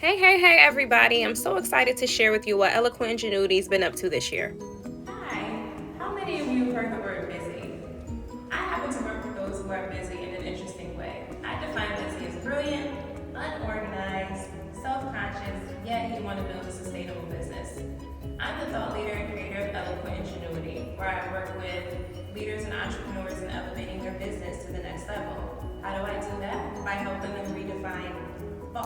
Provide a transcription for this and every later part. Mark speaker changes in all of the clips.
Speaker 1: Hey, everybody. I'm so excited to share with you what Eloquent Ingenuity's been up to this year.
Speaker 2: Hi, how many of you have heard the word busy? I happen to work with those who are busy in an interesting way. I define busy as brilliant, unorganized, self-conscious, yet you want to build a sustainable business. I'm the thought leader and creator of Eloquent Ingenuity, where I work with leaders and entrepreneurs in elevating their business to the next level. How do I do that? By helping them redefine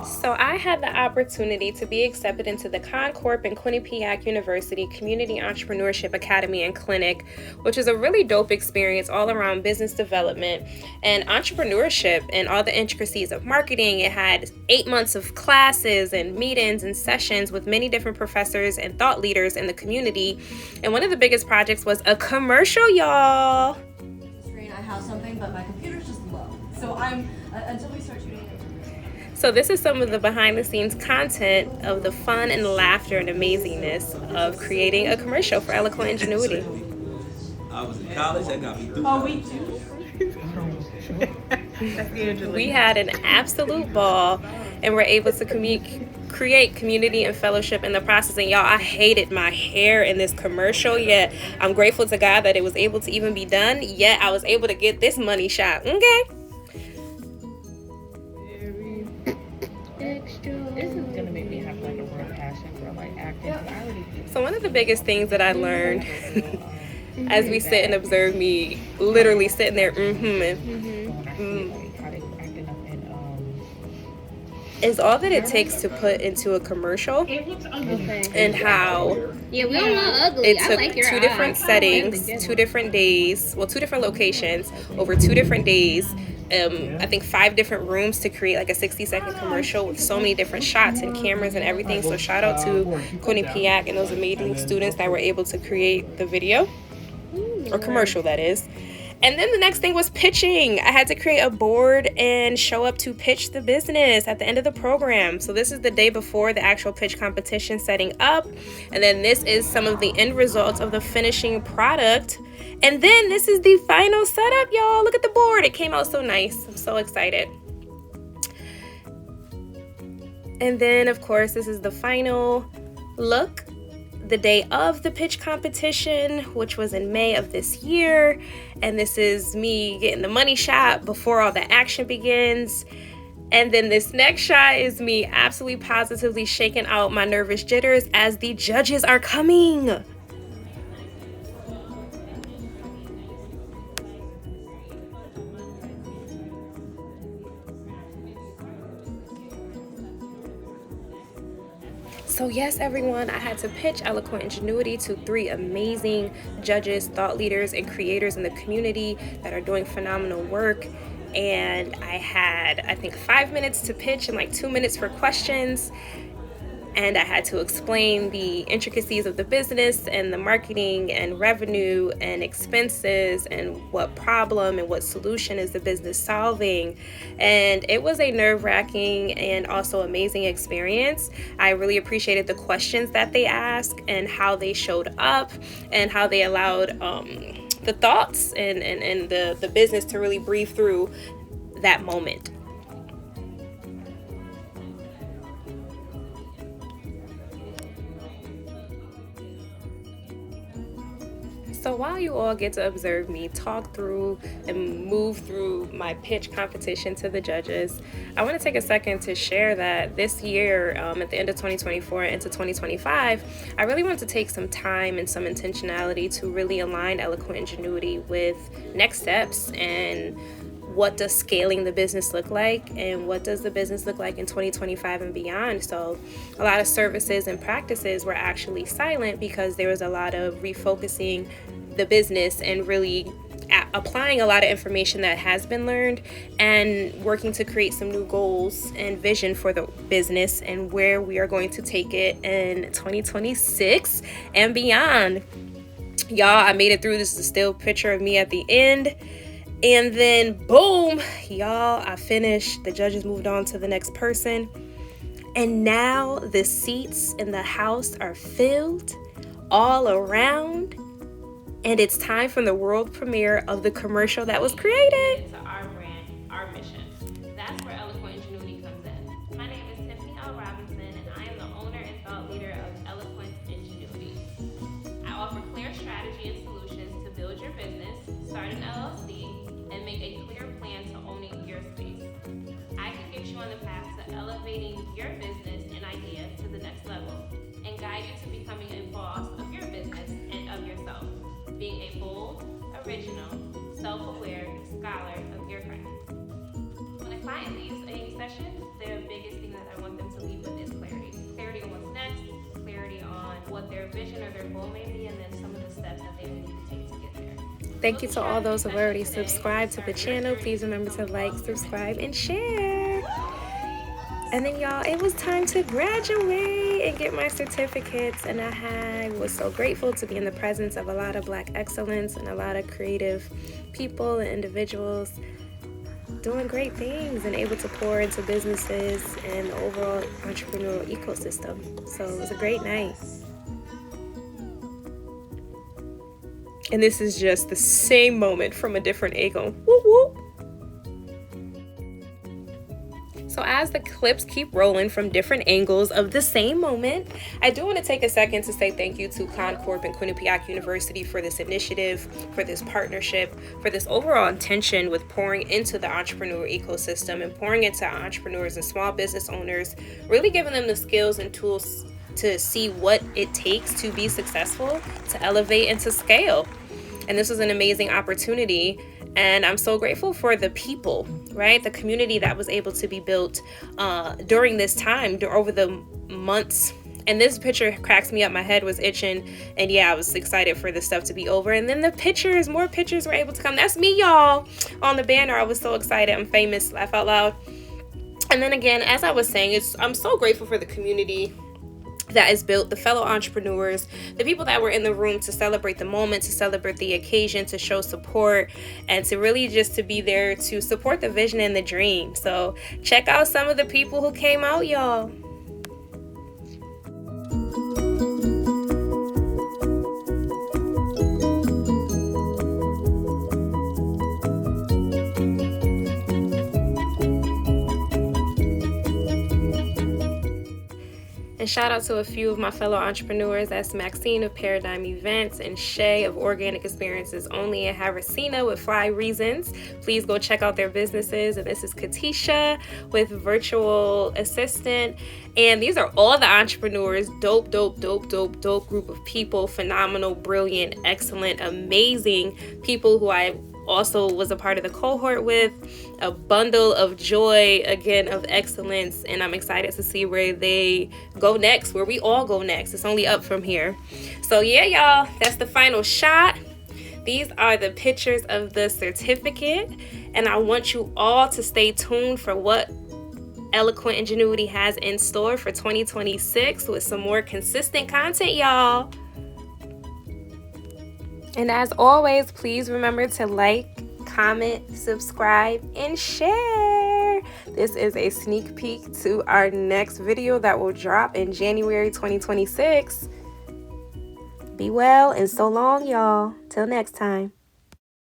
Speaker 1: So, I had the opportunity to be accepted into the ConnCorp and Quinnipiac University Community Entrepreneurship Academy and Clinic, which is a really dope experience all around business development and entrepreneurship and all the intricacies of marketing. It had 8 months of classes and meetings and sessions with many different professors and thought leaders in the community. And one of the biggest projects was a commercial, y'all.
Speaker 3: Screen, I have something, but my computer's just low. So I'm until we start shooting.
Speaker 1: So this is some of the behind the scenes content of the fun and laughter and amazingness of creating a commercial for Eloquent Ingenuity.
Speaker 4: I was in college, that got me through.
Speaker 3: Oh, we do?
Speaker 1: We had an absolute ball and were able to create community and fellowship in the process. And y'all, I hated my hair in this commercial, yet I'm grateful to God that it was able to even be done, yet I was able to get this money shot. Okay?
Speaker 5: This is gonna make me have like a real passion for like acting. I already
Speaker 1: So one of the biggest things that I learned as we sit and observe me literally sitting there is all that it takes to put into a commercial and how
Speaker 6: Yeah, we don't want ugly.
Speaker 1: it
Speaker 6: I
Speaker 1: took
Speaker 6: like your
Speaker 1: two different
Speaker 6: eyes.
Speaker 1: settings, 2 different days, well, 2 different locations over 2 different days. I think 5 different rooms to create like a 60-second commercial with so many different shots and cameras and everything. So shout out to Quinnipiac and those amazing students that were able to create the video or commercial, that is. And then the next thing was pitching. I had to create a board and show up to pitch the business at the end of the program. So this is the day before the actual pitch competition setting up. And then this is some of the end results of the finishing product. And then this is the final setup, y'all. Look at the board. It came out so nice. I'm so excited. And then, of course, this is the final look the day of the pitch competition, which was in May of this year. And this is me getting the money shot before all the action begins. And then this next shot is me absolutely positively shaking out my nervous jitters as the judges are coming. So yes, everyone, I had to pitch Eloquent Ingenuity to 3 amazing judges, thought leaders, and creators in the community that are doing phenomenal work. And I had, I think, 5 minutes to pitch and like 2 minutes for questions. And I had to explain the intricacies of the business and the marketing and revenue and expenses and what problem and what solution is the business solving. And it was a nerve-wracking and also amazing experience. I really appreciated the questions that they asked and how they showed up and how they allowed the thoughts and the business to really breathe through that moment. So while you all get to observe me talk through and move through my pitch competition to the judges, I want to take a second to share that this year, at the end of 2024 and into 2025, I really want to take some time and some intentionality to really align Eloquent Ingenuity with next steps and what does scaling the business look like and what does the business look like in 2025 and beyond. So a lot of services and practices were actually silent because there was a lot of refocusing the business and really applying a lot of information that has been learned and working to create some new goals and vision for the business and where we are going to take it in 2026 and beyond. Y'all, I made it through. This is a still picture of me at the end. And then boom, y'all, I finished. The judges moved on to the next person. And now the seats in the house are filled all around. And it's time for the world premiere of the commercial that was created. To our brand, our mission. That's where Eloquent Ingenuity comes in. My name is Tiffany L. Johnson, and I am the owner and thought leader of Eloquent Ingenuity. I offer clear strategy and solutions to build your business, start an LLC, and make a clear plan to owning your space. I can get you on the path to elevating your business and idea to the next level and guide you to becoming a boss of your business and of yourself, being a bold, original, self-aware scholar of your craft. When a client leaves a session, the biggest thing that I want them to leave with is clarity. Clarity on what's next, clarity on what their vision or their goal may be, and then some of the steps that they will need to take to get there. Thank you to all those who have already subscribed to the channel. Please remember to like, subscribe, and share. And then y'all, it was time to graduate and get my certificates, and I was so grateful to be in the presence of a lot of Black excellence and a lot of creative people and individuals doing great things and able to pour into businesses and the overall entrepreneurial ecosystem. So it was a great night. And this is just the same moment from a different angle. Whoop, whoop. So as the clips keep rolling from different angles of the same moment, I do want to take a second to say thank you to ConnCorp and Quinnipiac University for this initiative, for this partnership, for this overall intention with pouring into the entrepreneur ecosystem and pouring into entrepreneurs and small business owners, really giving them the skills and tools to see what it takes to be successful, to elevate and to scale. And this was an amazing opportunity. And I'm so grateful for the people, right? The community that was able to be built during this time, over the months. And this picture cracks me up. My head was itching. And yeah, I was excited for this stuff to be over. And then the pictures, more pictures were able to come. That's me, y'all, on the banner. I was so excited. I'm famous. Laugh out loud. And then again, as I was saying, I'm so grateful for the community that is built, the fellow entrepreneurs, the people that were in the room to celebrate the moment, to celebrate the occasion, to show support, and to really just to be there to support the vision and the dream. So check out some of the people who came out, y'all. And shout out to a few of my fellow entrepreneurs. That's Maxine of Paradigm Events and Shay of Organic Experiences Only, and Harrisina with Fly Reasons. Please go check out their businesses. And this is Katisha with Virtual Assistant. And these are all the entrepreneurs. Dope group of people. Phenomenal, brilliant, excellent, amazing people who I also was a part of the cohort with. A bundle of joy, again, of excellence, and I'm excited to see where they go next, where we all go next. It's only up from here. So yeah, y'all, that's the final shot. These are the pictures of the certificate, and I want you all to stay tuned for what Eloquent Ingenuity has in store for 2026 with some more consistent content, y'all. And as always, please remember to like, comment, subscribe, and share. This is a sneak peek to our next video that will drop in January 2026. Be well and so long, y'all. Till next time.